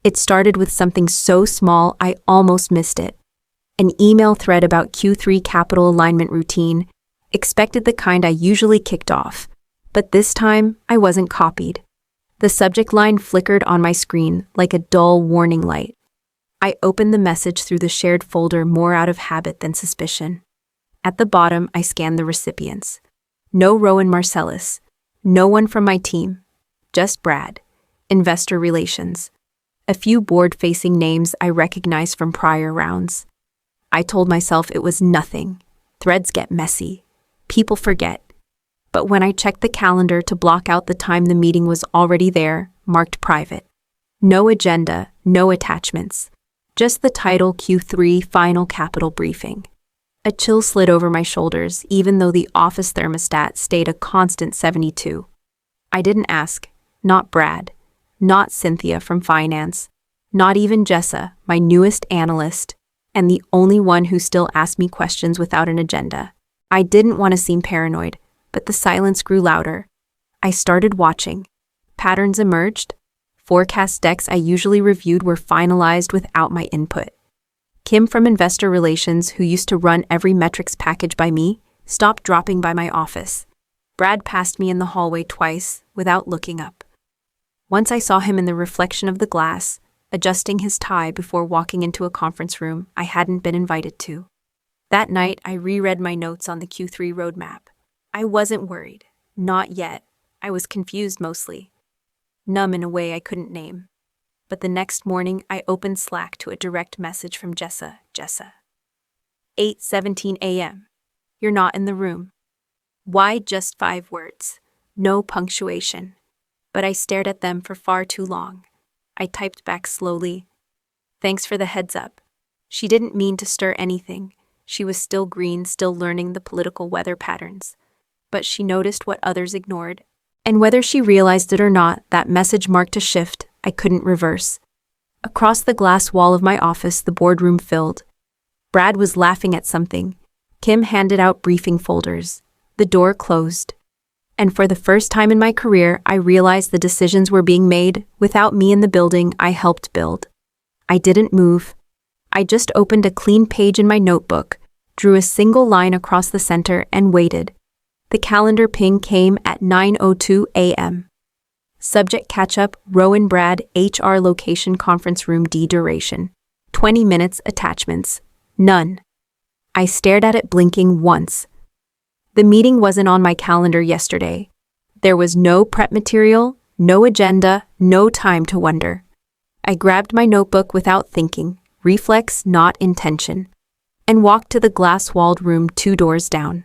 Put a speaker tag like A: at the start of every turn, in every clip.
A: It started with something so small I almost missed it. An email thread about Q3 capital alignment routine, expected the kind I usually kicked off, but this time I wasn't copied. The subject line flickered on my screen like a dull warning light. I opened the message through the shared folder more out of habit than suspicion. At the bottom, I scanned the recipients. No Rowan Marcellus, no one from my team, just Brad, investor relations. A few board-facing names I recognized from prior rounds. I told myself it was nothing. Threads get messy. People forget. But when I checked the calendar to block out the time the meeting was already there, marked private. No agenda, no attachments. Just the title Q3 Final Capital Briefing. A chill slid over my shoulders, even though the office thermostat stayed a constant 72. I didn't ask. Not Brad. Not Cynthia from finance. Not even Jessa, my newest analyst, and the only one who still asked me questions without an agenda. I didn't want to seem paranoid, but the silence grew louder. I started watching. Patterns emerged. Forecast decks I usually reviewed were finalized without my input. Kim from Investor Relations, who used to run every metrics package by me, stopped dropping by my office. Brad passed me in the hallway twice without looking up. Once I saw him in the reflection of the glass, adjusting his tie before walking into a conference room I hadn't been invited to. That night, I reread my notes on the Q3 roadmap. I wasn't worried. Not yet. I was confused mostly. Numb in a way I couldn't name. But the next morning, I opened Slack to a direct message from Jessa. 8:17 a.m. You're not in the room. Why just 5 words? No punctuation. But I stared at them for far too long. I typed back slowly. Thanks for the heads up. She didn't mean to stir anything. She was still green, still learning the political weather patterns. But she noticed what others ignored. And whether she realized it or not, that message marked a shift I couldn't reverse. Across the glass wall of my office, the boardroom filled. Brad was laughing at something. Kim handed out briefing folders. The door closed. And for the first time in my career, I realized the decisions were being made without me in the building I helped build. I didn't move. I just opened a clean page in my notebook, drew a single line across the center, and waited. The calendar ping came at 9:02 a.m. Subject catch-up, Rowan Brad, HR location conference room D duration. 20 minutes attachments. None. I stared at it blinking once. The meeting wasn't on my calendar yesterday. There was no prep material, no agenda, no time to wonder. I grabbed my notebook without thinking, reflex not intention, and walked to the glass-walled room 2 doors down.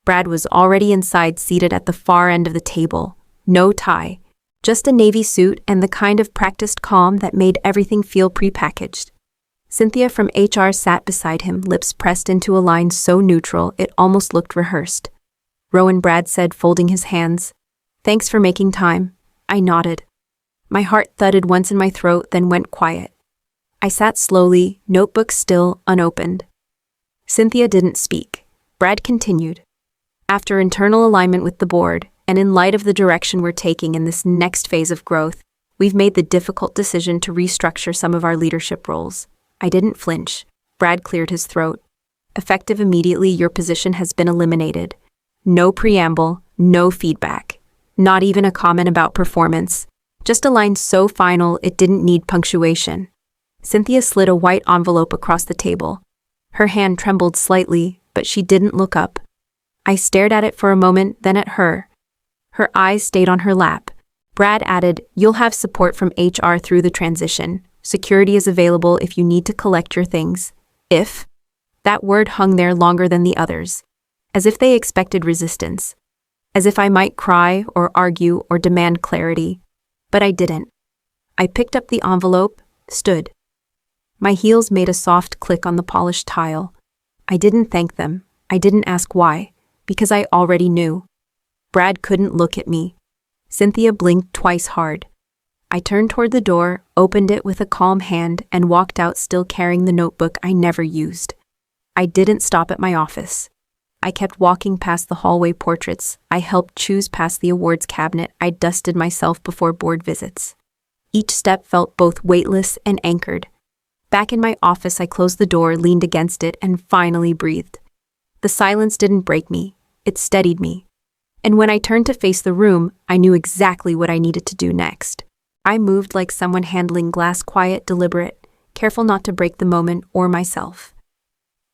A: Brad was already inside, seated at the far end of the table. No tie, just a navy suit and the kind of practiced calm that made everything feel prepackaged. Cynthia from HR sat beside him, lips pressed into a line so neutral it almost looked rehearsed. Rowan Brad said, folding his hands, "Thanks for making time." I nodded. My heart thudded once in my throat, then went quiet. I sat slowly, notebook still, unopened. Cynthia didn't speak. Brad continued. After internal alignment with the board, and in light of the direction we're taking in this next phase of growth, we've made the difficult decision to restructure some of our leadership roles. I didn't flinch. Brad cleared his throat. Effective immediately, your position has been eliminated. No preamble, no feedback. Not even a comment about performance. Just a line so final it didn't need punctuation. Cynthia slid a white envelope across the table. Her hand trembled slightly, but she didn't look up. I stared at it for a moment, then at her. Her eyes stayed on her lap. Brad added, "You'll have support from HR through the transition. Security is available if you need to collect your things." If? That word hung there longer than the others, as if they expected resistance, as if I might cry or argue or demand clarity. But I didn't. I picked up the envelope, stood. My heels made a soft click on the polished tile. I didn't thank them. I didn't ask why, because I already knew. Brad couldn't look at me. Cynthia blinked twice hard. I turned toward the door, opened it with a calm hand, and walked out, still carrying the notebook I never used. I didn't stop at my office. I kept walking past the hallway portraits I helped choose, past the awards cabinet I dusted myself before board visits. Each step felt both weightless and anchored. Back in my office, I closed the door, leaned against it, and finally breathed. The silence didn't break me, it steadied me. And when I turned to face the room, I knew exactly what I needed to do next. I moved like someone handling glass, quiet, deliberate, careful not to break the moment or myself.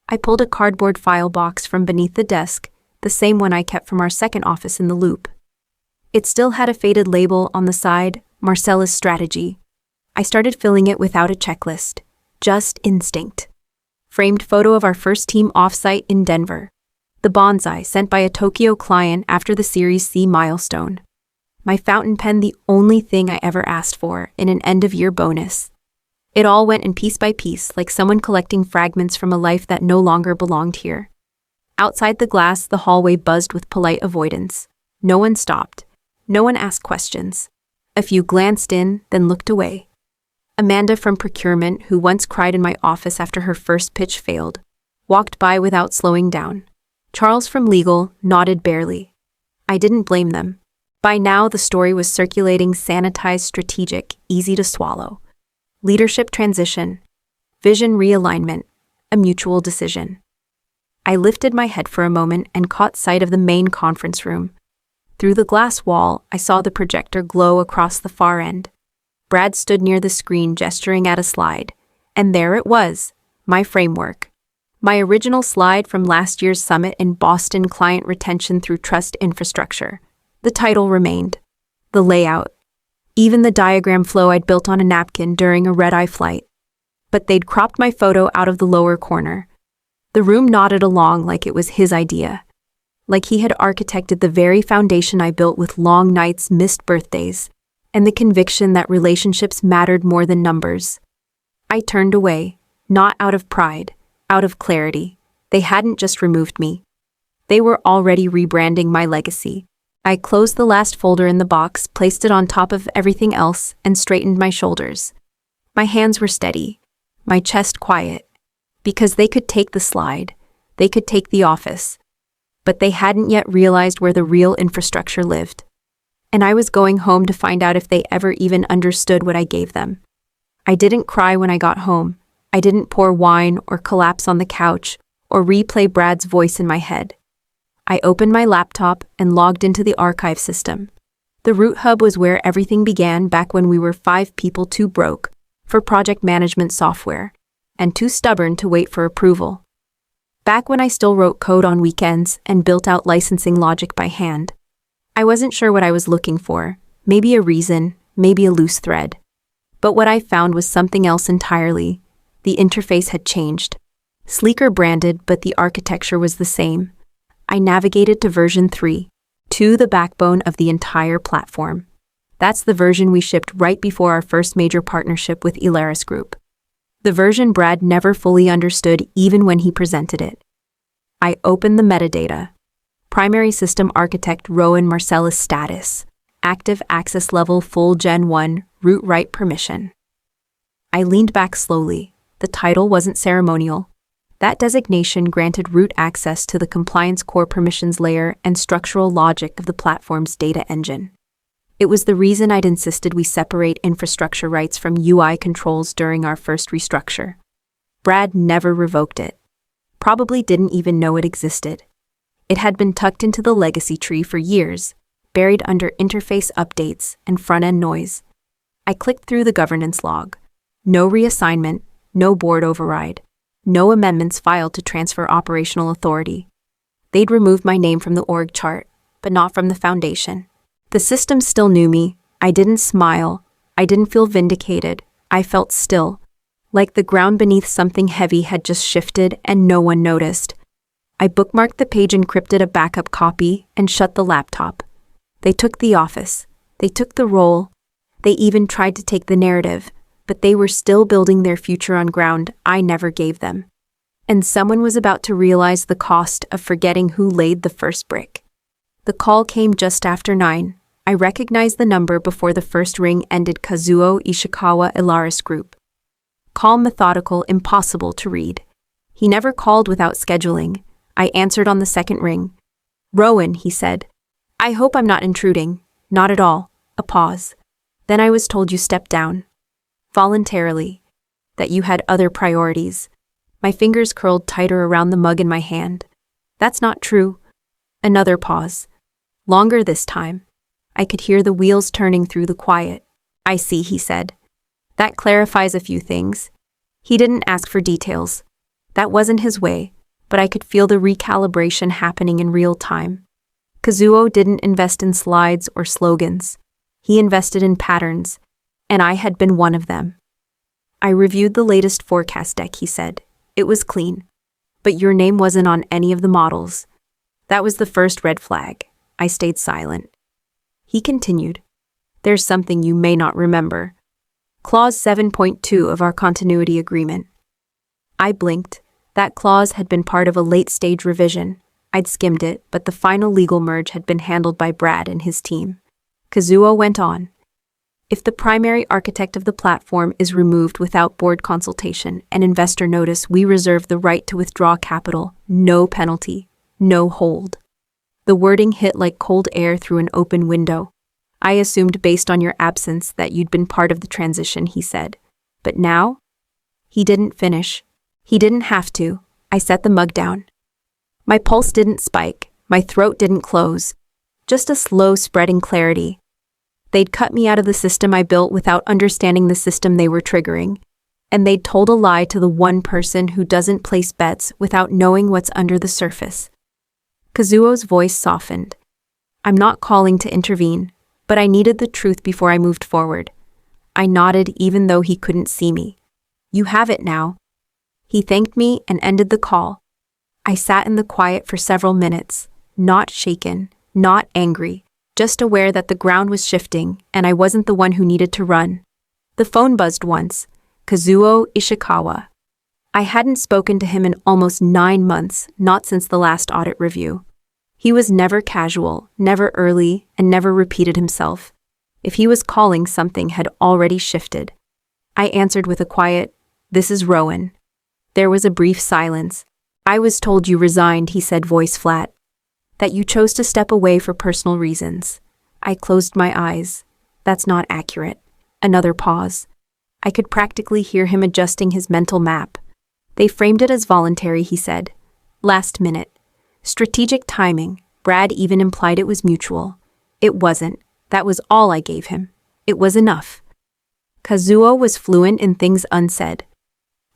A: I pulled a cardboard file box from beneath the desk, the same one I kept from our second office in the Loop. It still had a faded label on the side, Marcella's Strategy. I started filling it without a checklist, just instinct. Framed photo of our first team offsite in Denver. The bonsai sent by a Tokyo client after the Series C milestone. My fountain pen, the only thing I ever asked for in an end-of-year bonus. It all went in piece by piece, like someone collecting fragments from a life that no longer belonged here. Outside the glass, the hallway buzzed with polite avoidance. No one stopped. No one asked questions. A few glanced in, then looked away. Amanda from procurement, who once cried in my office after her first pitch failed, walked by without slowing down. Charles from legal nodded barely. I didn't blame them. By now, the story was circulating, sanitized, strategic, easy to swallow. Leadership transition, vision realignment, a mutual decision. I lifted my head for a moment and caught sight of the main conference room. Through the glass wall, I saw the projector glow across the far end. Brad stood near the screen gesturing at a slide, and there it was, my framework. My original slide from last year's summit in Boston, Client Retention Through Trust Infrastructure. The title remained. The layout. Even the diagram flow I'd built on a napkin during a red-eye flight. But they'd cropped my photo out of the lower corner. The room nodded along like it was his idea. Like he had architected the very foundation I built with long nights, missed birthdays, and the conviction that relationships mattered more than numbers. I turned away, not out of pride, out of clarity. They hadn't just removed me. They were already rebranding my legacy. I closed the last folder in the box, placed it on top of everything else, and straightened my shoulders. My hands were steady, my chest quiet, because they could take the slide, they could take the office, but they hadn't yet realized where the real infrastructure lived. And I was going home to find out if they ever even understood what I gave them. I didn't cry when I got home. I didn't pour wine or collapse on the couch or replay Brad's voice in my head. I opened my laptop and logged into the archive system. The Root Hub was where everything began back when we were 5 people too broke for project management software and too stubborn to wait for approval. Back when I still wrote code on weekends and built out licensing logic by hand. I wasn't sure what I was looking for, maybe a reason, maybe a loose thread. But what I found was something else entirely. The interface had changed. Sleeker branded, but the architecture was the same. I navigated to version 3, to the backbone of the entire platform. That's the version we shipped right before our first major partnership with Elaris Group. The version Brad never fully understood even when he presented it. I opened the metadata. Primary System Architect Rowan Marcella's status. Active access level full Gen 1, root right permission. I leaned back slowly. The title wasn't ceremonial. That designation granted root access to the compliance core permissions layer and structural logic of the platform's data engine. It was the reason I'd insisted we separate infrastructure rights from UI controls during our first restructure. Brad never revoked it. Probably didn't even know it existed. It had been tucked into the legacy tree for years, buried under interface updates and front-end noise. I clicked through the governance log. No reassignment, no board override. No amendments filed to transfer operational authority. They'd removed my name from the org chart, but not from the foundation. The system still knew me. I didn't smile. I didn't feel vindicated. I felt still, like the ground beneath something heavy had just shifted and no one noticed. I bookmarked the page, encrypted a backup copy, and shut the laptop. They took the office. They took the role. They even tried to take the narrative. But they were still building their future on ground I never gave them. And someone was about to realize the cost of forgetting who laid the first brick. The call came just after 9. I recognized the number before the first ring ended. Kazuo Ishikawa, Elaris Group. Calm, methodical, impossible to read. He never called without scheduling. I answered on the second ring. Rowan, he said. I hope I'm not intruding. Not at all. A pause. Then I was told you stepped down. Voluntarily. That you had other priorities. My fingers curled tighter around the mug in my hand. That's not true. Another pause. Longer this time. I could hear the wheels turning through the quiet. I see, he said. That clarifies a few things. He didn't ask for details. That wasn't his way, but I could feel the recalibration happening in real time. Kazuo didn't invest in slides or slogans. He invested in patterns, and I had been one of them. I reviewed the latest forecast deck, he said. It was clean. But your name wasn't on any of the models. That was the first red flag. I stayed silent. He continued. There's something you may not remember. Clause 7.2 of our continuity agreement. I blinked. That clause had been part of a late-stage revision. I'd skimmed it, but the final legal merge had been handled by Brad and his team. Kazuo went on. If the primary architect of the platform is removed without board consultation and investor notice, we reserve the right to withdraw capital, no penalty, no hold. The wording hit like cold air through an open window. I assumed based on your absence that you'd been part of the transition, he said. But now? He didn't finish. He didn't have to. I set the mug down. My pulse didn't spike. My throat didn't close. Just a slow spreading clarity. They'd cut me out of the system I built without understanding the system they were triggering. And they'd told a lie to the one person who doesn't place bets without knowing what's under the surface. Kazuo's voice softened. I'm not calling to intervene, but I needed the truth before I moved forward. I nodded even though he couldn't see me. You have it now. He thanked me and ended the call. I sat in the quiet for several minutes, not shaken, not angry, just aware that the ground was shifting and I wasn't the one who needed to run. The phone buzzed once. Kazuo Ishikawa. I hadn't spoken to him in almost 9 months, not since the last audit review. He was never casual, never early, and never repeated himself. If he was calling, something had already shifted. I answered with a quiet, "This is Rowan." There was a brief silence. I was told you resigned, he said, voice flat. That you chose to step away for personal reasons. I closed my eyes. That's not accurate. Another pause. I could practically hear him adjusting his mental map. They framed it as voluntary, he said. Last minute. Strategic timing. Brad even implied it was mutual. It wasn't. That was all I gave him. It was enough. Kazuo was fluent in things unsaid.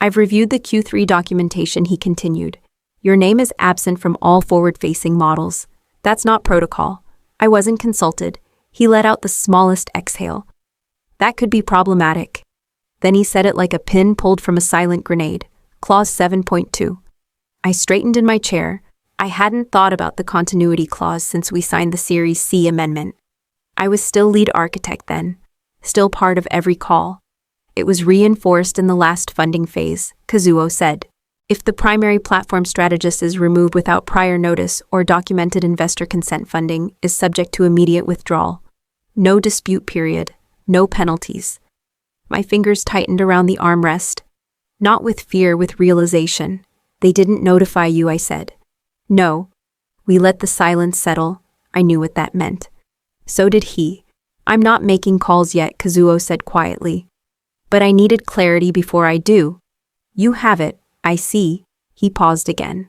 A: I've reviewed the Q3 documentation, he continued. Your name is absent from all forward-facing models. That's not protocol. I wasn't consulted. He let out the smallest exhale. That could be problematic. Then he said it like a pin pulled from a silent grenade. Clause 7.2. I straightened in my chair. I hadn't thought about the continuity clause since we signed the Series C amendment. I was still lead architect then, still part of every call. It was reinforced in the last funding phase, Kazuo said. If the primary platform strategist is removed without prior notice or documented investor consent, funding is subject to immediate withdrawal. No dispute period, no penalties. My fingers tightened around the armrest. Not with fear, with realization. They didn't notify you, I said. No. We let the silence settle. I knew what that meant. So did he. I'm not making calls yet, Kazuo said quietly. But I needed clarity before I do. You have it, I see. He paused again.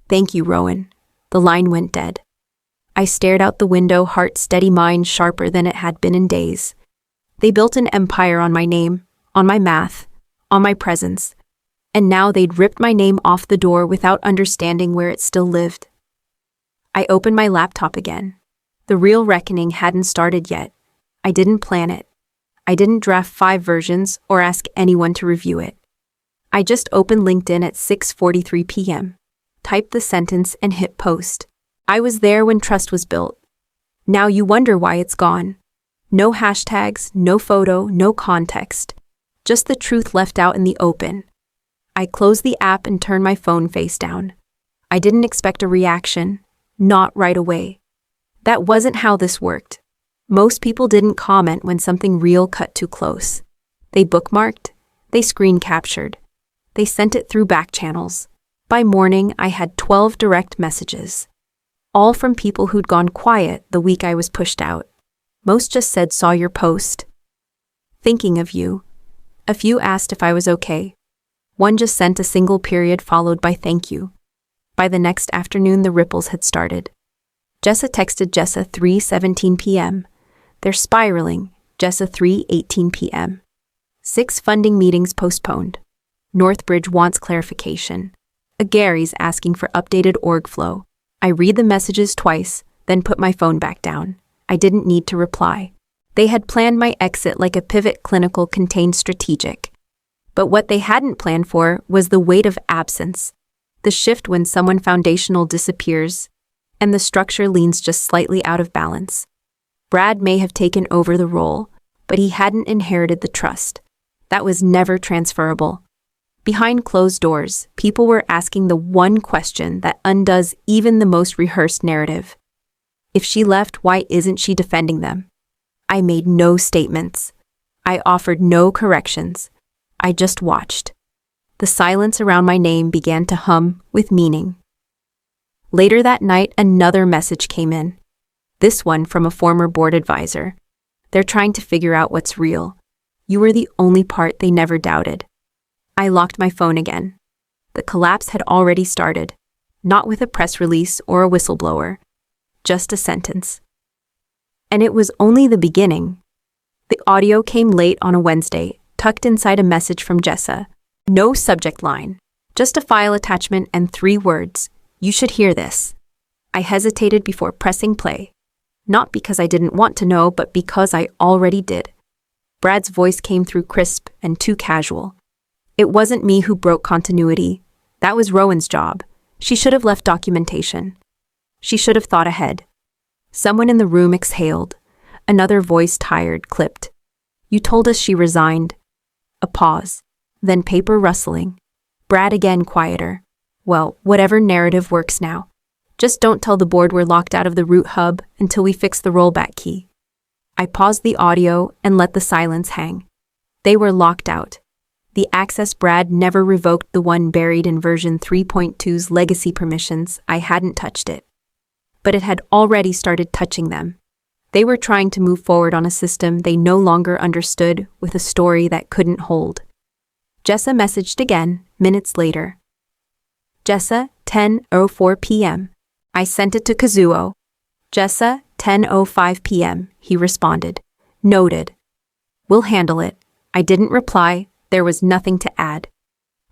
A: Thank you, Rowan. The line went dead. I stared out the window, heart steady, mind sharper than it had been in days. They built an empire on my name, on my math, on my presence. And now they'd ripped my name off the door without understanding where it still lived. I opened my laptop again. The real reckoning hadn't started yet. I didn't plan it. I didn't draft 5 versions or ask anyone to review it. I just opened LinkedIn at 6:43 p.m., typed the sentence and hit post. I was there when trust was built. Now you wonder why it's gone. No hashtags, no photo, no context. Just the truth left out in the open. I closed the app and turned my phone face down. I didn't expect a reaction. Not right away. That wasn't how this worked. Most people didn't comment when something real cut too close. They bookmarked. They screen captured. They sent it through back channels. By morning, I had 12 direct messages. All from people who'd gone quiet the week I was pushed out. Most just said, saw your post. Thinking of you. A few asked if I was okay. One just sent a single period followed by thank you. By the next afternoon, the ripples had started. Jessa texted Jessa 3:17 p.m. They're spiraling. Jessa 3:18 p.m. 6 funding meetings postponed. Northbridge wants clarification. A Gary's asking for updated org flow. I read the messages twice, then put my phone back down. I didn't need to reply. They had planned my exit like a pivot clinical contained strategic. But what they hadn't planned for was the weight of absence. The shift when someone foundational disappears, and the structure leans just slightly out of balance. Brad may have taken over the role, but he hadn't inherited the trust. That was never transferable. Behind closed doors, people were asking the one question that undoes even the most rehearsed narrative. If she left, why isn't she defending them? I made no statements. I offered no corrections. I just watched. The silence around my name began to hum with meaning. Later that night, another message came in. This one from a former board advisor. They're trying to figure out what's real. You were the only part they never doubted. I locked my phone again. The collapse had already started, not with a press release or a whistleblower, just a sentence. And it was only the beginning. The audio came late on a Wednesday, tucked inside a message from Jessa. No subject line, just a file attachment and 3 words. You should hear this. I hesitated before pressing play. Not because I didn't want to know, but because I already did. Brad's voice came through crisp and too casual. It wasn't me who broke continuity. That was Rowan's job. She should have left documentation. She should have thought ahead. Someone in the room exhaled. Another voice, tired, clipped. You told us she resigned. A pause. Then paper rustling. Brad again, quieter. Well, whatever narrative works now. Just don't tell the board we're locked out of the root hub until we fix the rollback key. I paused the audio and let the silence hang. They were locked out. The access Brad never revoked, the one buried in version 3.2's legacy permissions. I hadn't touched it. But it had already started touching them. They were trying to move forward on a system they no longer understood, with a story that couldn't hold. Jessa messaged again, minutes later. Jessa, 10:04 p.m. I sent it to Kazuo. Jessa, 10:05 p.m., he responded. Noted. We'll handle it. I didn't reply. There was nothing to add.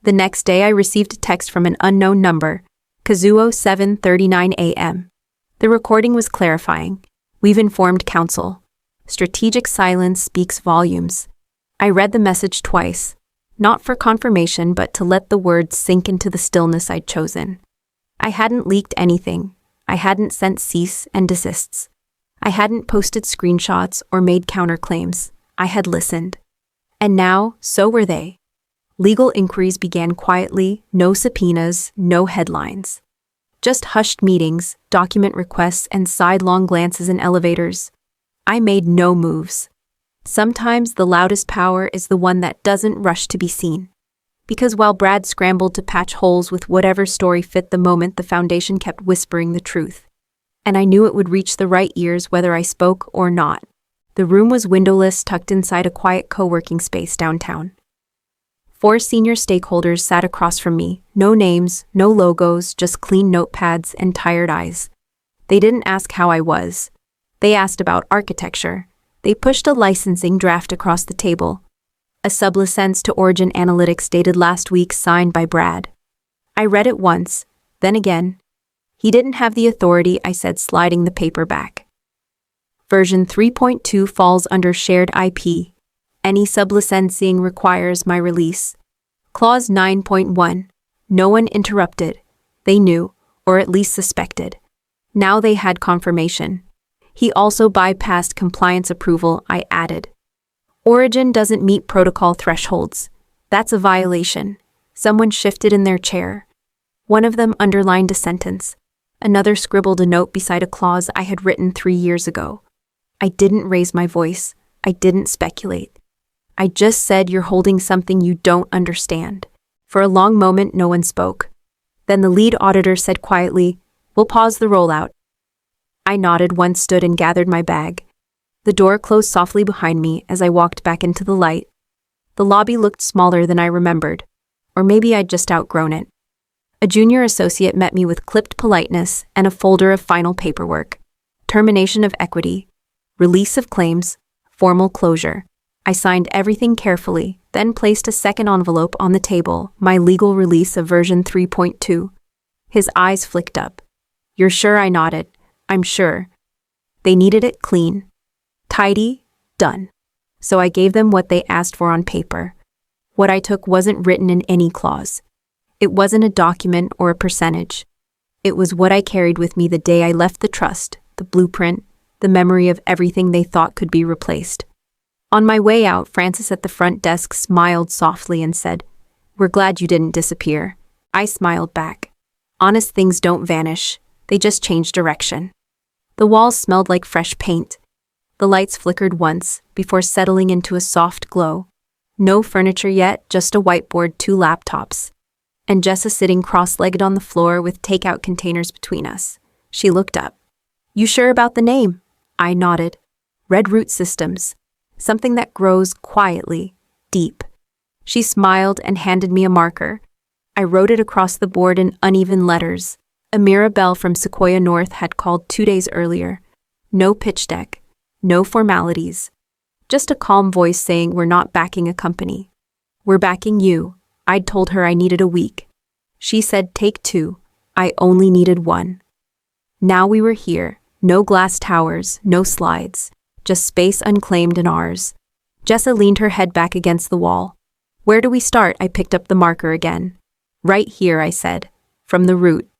A: The next day I received a text from an unknown number, Kazuo 7:39 a.m. The recording was clarifying. We've informed counsel. Strategic silence speaks volumes. I read the message twice, not for confirmation but to let the words sink into the stillness I'd chosen. I hadn't leaked anything. I hadn't sent cease and desists. I hadn't posted screenshots or made counterclaims. I had listened. And now, so were they. Legal inquiries began quietly, no subpoenas, no headlines. Just hushed meetings, document requests, and sidelong glances in elevators. I made no moves. Sometimes the loudest power is the one that doesn't rush to be seen. Because while Brad scrambled to patch holes with whatever story fit the moment, the foundation kept whispering the truth. And I knew it would reach the right ears whether I spoke or not. The room was windowless, tucked inside a quiet co-working space downtown. 4 senior stakeholders sat across from me, no names, no logos, just clean notepads and tired eyes. They didn't ask how I was. They asked about architecture. They pushed a licensing draft across the table. A sublicense to Origin Analytics dated last week, signed by Brad. I read it once, then again. He didn't have the authority, I said, sliding the paper back. Version 3.2 falls under shared IP. Any sublicensing requires my release. Clause 9.1. No one interrupted. They knew, or at least suspected. Now they had confirmation. He also bypassed compliance approval, I added. Origin doesn't meet protocol thresholds. That's a violation. Someone shifted in their chair. One of them underlined a sentence. Another scribbled a note beside a clause I had written 3 years ago. I didn't raise my voice. I didn't speculate. I just said, you're holding something you don't understand. For a long moment, no one spoke. Then the lead auditor said quietly, we'll pause the rollout. I nodded, one stood and gathered my bag. The door closed softly behind me as I walked back into the light. The lobby looked smaller than I remembered, or maybe I'd just outgrown it. A junior associate met me with clipped politeness and a folder of final paperwork. Termination of equity, release of claims, formal closure. I signed everything carefully, then placed a second envelope on the table, my legal release of version 3.2. His eyes flicked up. "You're sure?" I nodded. "I'm sure." They needed it clean. Tidy, done. So I gave them what they asked for on paper. What I took wasn't written in any clause. It wasn't a document or a percentage. It was what I carried with me the day I left the trust, the blueprint, the memory of everything they thought could be replaced. On my way out, Francis at the front desk smiled softly and said, "We're glad you didn't disappear." I smiled back. Honest things don't vanish, they just change direction. The walls smelled like fresh paint. The lights flickered once, before settling into a soft glow. No furniture yet, just a whiteboard, 2 laptops. And Jessa sitting cross-legged on the floor with takeout containers between us. She looked up. "You sure about the name?" I nodded. "Red Root Systems. Something that grows quietly, deep." She smiled and handed me a marker. I wrote it across the board in uneven letters. Amira Bell from Sequoia North had called 2 days earlier. No pitch deck. No formalities. Just a calm voice saying we're not backing a company. "We're backing you." I'd told her I needed a week. She said take 2. I only needed 1. Now we were here. No glass towers, no slides. Just space unclaimed and ours. Jessa leaned her head back against the wall. "Where do we start?" I picked up the marker again. "Right here," I said. "From the root.